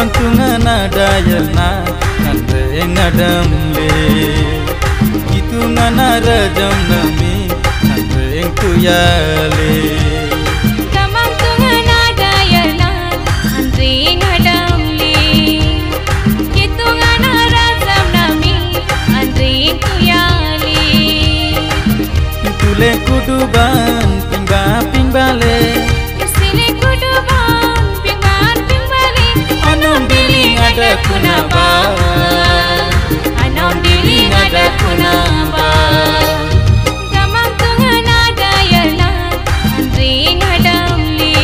Gamang tungan ada yelna Nante ngadam le Kitungan ada jam nami Nante kuyale Gamang tungan ada yelna Nante ngadam le Kitungan ada jam nami Nante kuyale Itule kuduban pingba pingbale ada kunaba Anom diling ada kunaba Gamang tungan ada yelna Andri ngadam li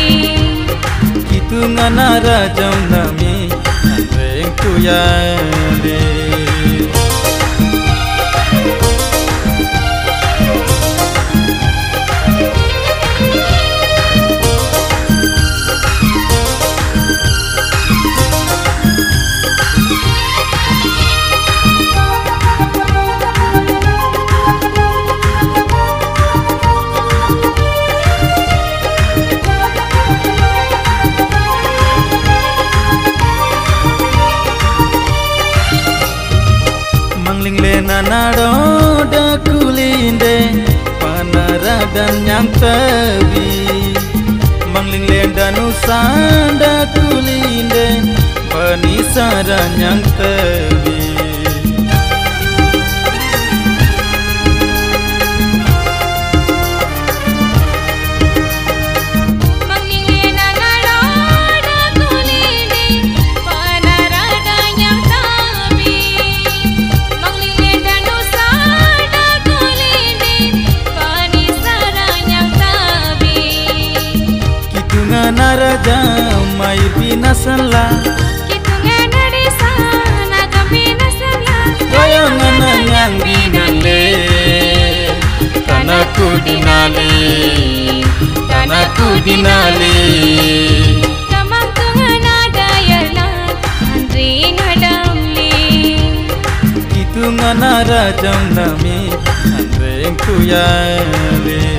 Kitungan ada jam nami Andri kuyale Nanado dakulinde panara dan yang tebi mangling lenda nusan dakulinde panisaran yang tebi Naraja mai pinasanla Kitungan desa nagam pinasanla Goyangan yang binale Tanahku dinale Tanahku dinale Gamang tungan ada yelna Andri ngadam li Kitungan naraja nami Andri kuyale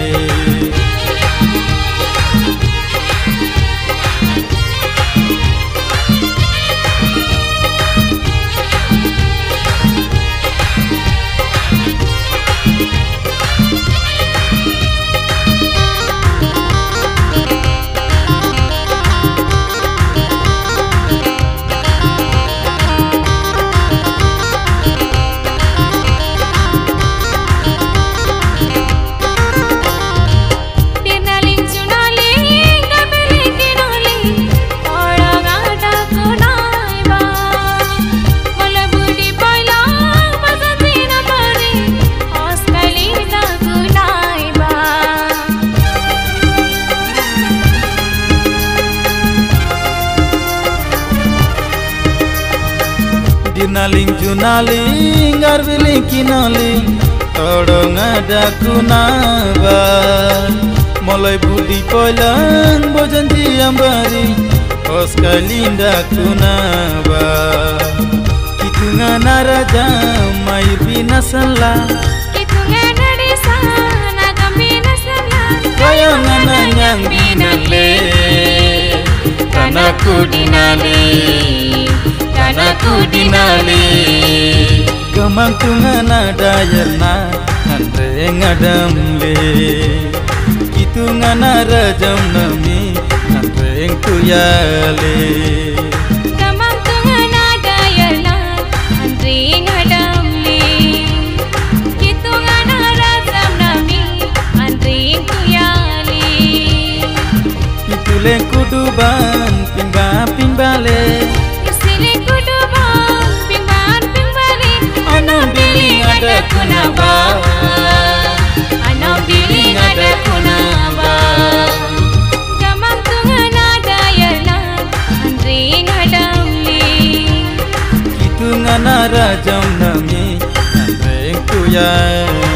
Dinaling junaling arbiling kinaling Todong ada kunaba Mulai budi poilang bojanji ambari Oskalinda kunaba Kitungan araja mai pinasanla Kitungan desa nagam pinasanla Goyangan yang binale Tanahku dinale Tanahku dinale Gamang tungan ada yelna Andre ngadam le Kitungan ada jam nami Andre kuyale Gamang tungan ada yelna Andri ngadam li Kitungan ada jam nami Andri kuyale Itule kuduban pingba pingbale ada kunaba Anom diling ada kunaba Gamang tungan ada yelna Andri ngadam li Kitungan ada jam nami Andri kuyale